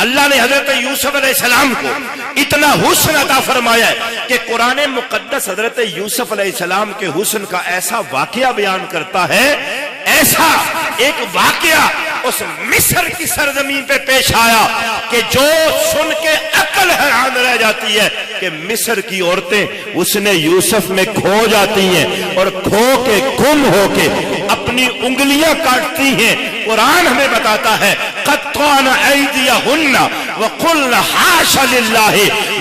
اللہ نے حضرت یوسف علیہ السلام کو اتنا حسن عطا فرمایا ہے کہ قرآن مقدس حضرت یوسف علیہ السلام کے حسن کا ایسا واقعہ بیان کرتا ہے، ایسا ایک واقعہ اس مصر کی سرزمین پہ پیش آیا کہ جو سن کے عقل حیران رہ جاتی ہے کہ مصر کی عورتیں اس نے یوسف میں کھو جاتی ہیں اور کھو کے گم ہو کے اپنی انگلیاں کاٹتی ہیں۔ قرآن ہمیں بتاتا ہے قطعن ایدیہن وقلن حاش للہ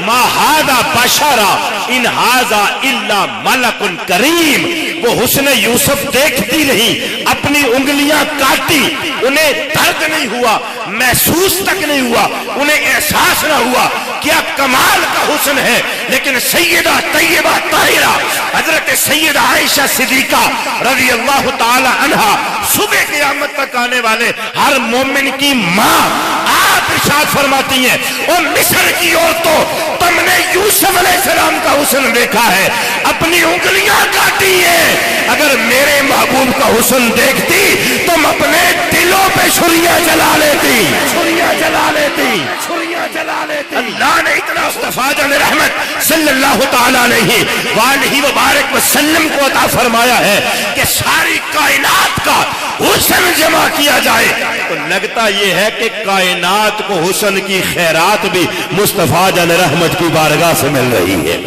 ما ھذا بشرا ان ھذا الا ملک کریم۔ وہ حسن یوسف دیکھتی رہی، اپنی انگلیاں کاٹی، انہیں درد نہیں ہوا، محسوس تک نہیں ہوا، انہیں احساس نہ ہوا کیا کمال کا حسن ہے۔ لیکن سیدہ طیبہ طاہرہ حضرت سیدہ عائشہ صدیقہ رضی اللہ تعالی عنہا، صبح قیامت تک آنے والے ہر مومن کی ماں، آپ ارشاد فرماتی ہیں اور مصر کی عورتوں تم نے یوسف علیہ السلام کا حسن دیکھا ہے، اپنی انگلیاں کاٹی ہیں، اگر میرے محبوب کا حسن دیکھتی تم اپنے دلوں پہ چھریاں جلا لیتی، چھریاں جلا لیتی، چھریاں جلا لیتی۔ اللہ نے اتنا مصطفیٰ جان رحمت صلی اللہ تعالی علیہ وآلہ وبارک وسلم کو عطا فرمایا ہے کہ ساری کائنات کا حسن جمع کیا جائے تو لگتا یہ ہے کہ کائنات کو حسن کی خیرات بھی مصطفیٰ جان رحمت کی بارگاہ سے مل رہی ہے۔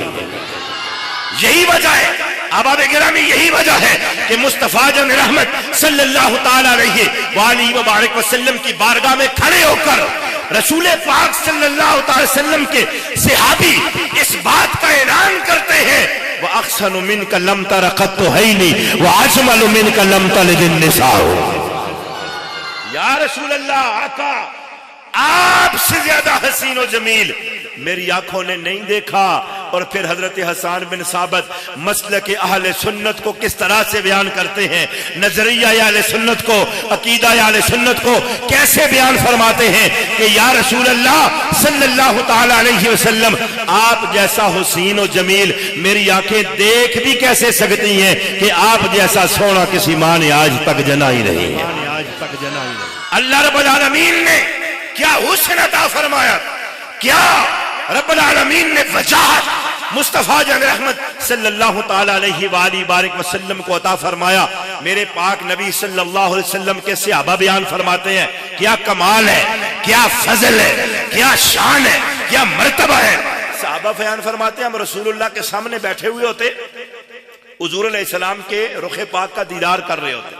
یہی وجہ ہے احباب گرامی، یہی وجہ ہے کہ مصطفیٰ جان رحمت صلی اللہ تعالی علیہ وآلہ وبارک وسلم کی بارگاہ میں کھڑے ہو کر رسول پاک صلی اللہ تعالی وسلم کے صحابی اس بات کا اعلان کرتے ہیں وَأَحْسَنُ مِنْكَ لَمْ تَرَ قَطُّ عَيْنِي وَأَجْمَلُ مِنْكَ لَمْ تَلِدِ النِّسَاءُ۔ یا رسول اللہ، آقا آپ سے زیادہ حسین و جمیل میری آنکھوں نے نہیں دیکھا۔ اور پھر حضرت حسان بن ثابت مسلک اہل سنت کو کس طرح سے بیان کرتے ہیں، نظریہ اہل سنت کو، عقیدہ اہل سنت کو کیسے بیان فرماتے ہیں کہ یا رسول اللہ صلی اللہ تعالی علیہ وسلم آپ جیسا حسین و جمیل میری آنکھیں دیکھ بھی کیسے سکتی ہیں کہ آپ جیسا سونا کسی ماں نے آج تک جنا ہی نہیں ہے۔ اللہ رب العالمین نے کیا حسن عطا فرمایا، کیا رب العالمین نے وجاہت مصطفیٰ جان رحمت صلی اللہ تعالی علیہ وآلہ وبارک وسلم کو عطا فرمایا۔ میرے پاک نبی صلی اللہ علیہ وسلم کے صحابہ بیان فرماتے ہیں کیا کمال ہے، کیا فضل ہے، کیا شان ہے، کیا مرتبہ ہے۔ صحابہ بیان فرماتے ہیں ہم رسول اللہ کے سامنے بیٹھے ہوئے ہوتے، حضور علیہ السلام کے رخ پاک کا دیدار کر رہے ہوتے،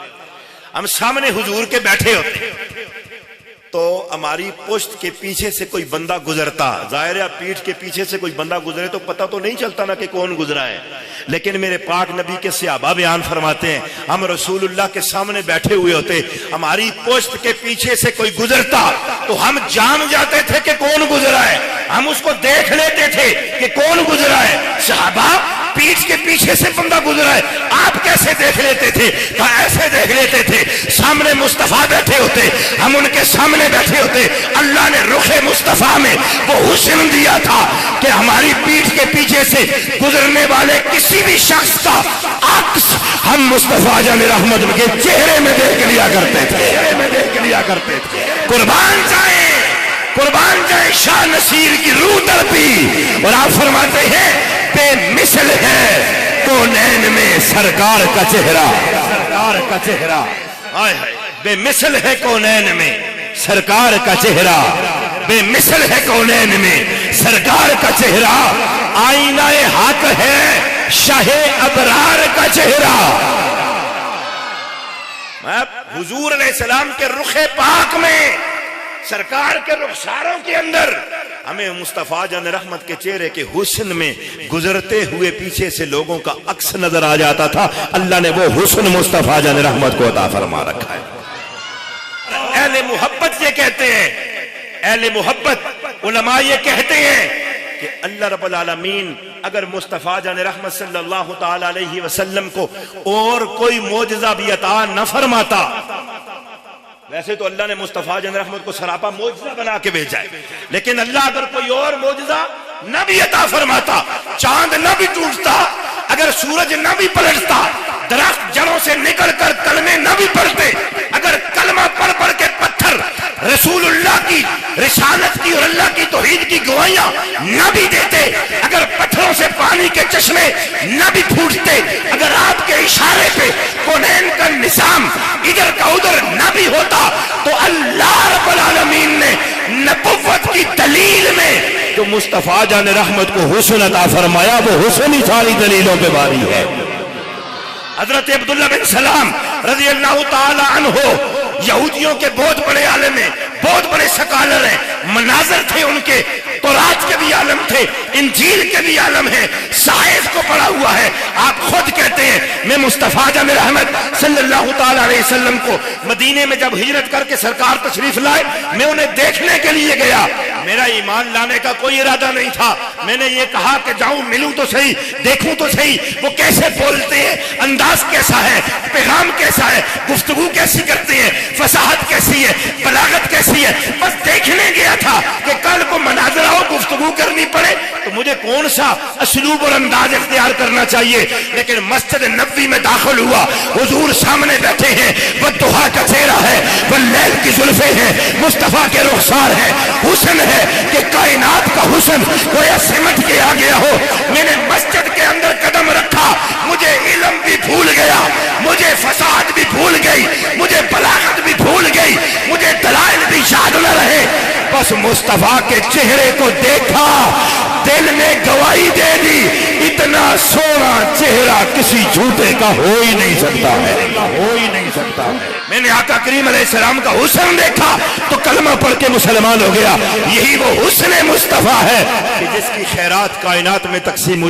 ہم سامنے حضور کے بیٹھے ہوتے تو ہماری پشت کے پیچھے سے کوئی بندہ گزرتا، ظاہر ہے پیٹھ کے پیچھے سے کوئی بندہ گزرے تو پتہ تو نہیں چلتا نا کہ کون گزرا ہے، لیکن میرے پاک نبی کے صحابہ بیان فرماتے ہیں ہم رسول اللہ کے سامنے بیٹھے ہوئے ہوتے، ہماری پشت کے پیچھے سے کوئی گزرتا تو ہم جان جاتے تھے کہ کون گزرا ہے، ہم اس کو دیکھ لیتے تھے کہ کون گزرا ہے۔ صحابہ پیٹھ کے پیچھے سے بندہ گزرا ہے، آپ کیسے دیکھ لیتے تھے؟ کہا ایسے دیکھ لیتے تھے، سامنے مصطفیٰ بیٹھے ہوتے، ہم ان کے سامنے بیٹھے ہوتے، اللہ نے رخ مصطفیٰ میں وہ حسن دیا تھا کہ ہماری پیٹھ کے پیچھے سے گزرنے والے کسی بھی شخص کا عکس ہم مصطفیٰ جان رحمت کے چہرے میں دیکھ لیا کرتے تھے، چہرے میں دیکھ لیا کرتے تھے۔ قربان جائیں شاہ نصیر کی روح تڑپی اور آپ فرماتے ہیں بے مثل ہے کونین میں سرکار کا چہرہ، سرکار کا چہرہ، بے مثل ہے کونین میں سرکار کا چہرہ، بے مثل ہے کونین میں سرکار کا چہرہ، آئینہ حق ہے شاہ ابرار کا چہرہ۔ حضور علیہ السلام کے رخ پاک میں، سرکار کے رخساروں کے اندر ہمیں مصطفیٰ جان رحمت کے چہرے کے حسن میں گزرتے ہوئے پیچھے سے لوگوں کا عکس نظر آ جاتا تھا۔ اللہ نے وہ حسن مصطفیٰ جان رحمت کو عطا فرما رکھا ہے۔ اہل محبت یہ کہتے ہیں، اہل محبت علماء یہ کہتے ہیں کہ اللہ رب العالمین اگر مصطفیٰ جان رحمت صلی اللہ تعالی علیہ وسلم کو اور کوئی معجزہ بھی عطا نہ فرماتا، ویسے تو اللہ نے مصطفیٰ جان رحمت کو سراپا معجزہ بنا کے بھیجا ہے، لیکن اللہ اگر کوئی اور معجزہ نہ بھی عطا فرماتا، چاند نہ بھی ٹوٹتا، اگر سورج نہ بھی پلٹتا، درخت جڑوں سے نکل کر کلمے نہ بھی پڑھتے، اگر کلمہ پڑھ پڑھ کے پتھر رسول اللہ کی رسالت کی اور اللہ کی توحید کی گواہیاں نہ بھی دیتے، اگر پتھروں سے پانی کے چشمے نہ بھی پھوٹتے، اگر آپ کے اشارے پہ کونین کا نظام ادھر کا ادھر نہ بھی ہوتا، تو اللہ رب العالمین نے نبوت کی دلیل میں جو مصطفیٰ جان رحمت کو حسن عطا فرمایا، وہ حسن ہی ساری دلیلوں پہ باری ہے۔ حضرت عبداللہ بن سلام رضی اللہ تعالی عنہ یہودیوں کے بہت بڑے عالم ہیں، بہت بڑے سکالر ہیں، مناظر تھے ان کے، تورات کے بھی عالم تھے، انجیل کے بھی عالم ہیں، سائنس کو پڑھا ہوا ہے۔ آپ خود کہتے ہیں میں مصطفیٰ جان رحمت صلی اللہ تعالی علیہ وسلم کو مدینے میں جب ہجرت کر کے سرکار تشریف لائے، میں انہیں دیکھنے کے لیے گیا، میرا ایمان لانے کا کوئی ارادہ نہیں تھا، میں نے یہ کہا کہ جاؤں ملوں تو صحیح، دیکھوں تو صحیح وہ کیسے بولتے ہیں، انداز کیسا ہے، پیغام کیسا ہے، گفتگو کیسی کرتے ہیں، فصاحت کیسی ہے، بلاغت کیسی ہے، بس دیکھنے گیا تھا کہ کل کو مناظرہ ہو گفتگو کرنی پڑے تو مجھے کون سا اسلوب اور انداز اختیار کرنا چاہیے۔ لیکن مسجد نبوی میں داخل ہوا، حضور سامنے بیٹھے ہیں، والضحیٰ کا چہرہ ہے، واللیل کی زلفیں ہیں، مصطفیٰ کے رخسار ہے، حسن ہے کہ کائنات کا حسن گویا سمٹ کے آ گیا ہو۔ میں نے مسجد کے اندر قدم رکھا، مجھے علم بھی بھول گیا، مجھے فصاحت بھی بھول گئی، مجھے بلاغت بھی بھول گئی، مجھے دلائل بھی یاد نہ رہے، بس مصطفیٰ کے چہرے کو دیکھا، دل نے گواہی دے دی، اتنا سونا چہرہ کسی جھوٹے کا ہو ہی نہیں سکتا ہے، ہو ہی نہیں سکتا ہے۔ میں نے آقا کریم علیہ السلام کا حسن دیکھا تو کلمہ پڑھ کے مسلمان ہو گیا۔ یہی وہ حسن مصطفیٰ ہے کہ جس کی خیرات کائنات میں تقسیم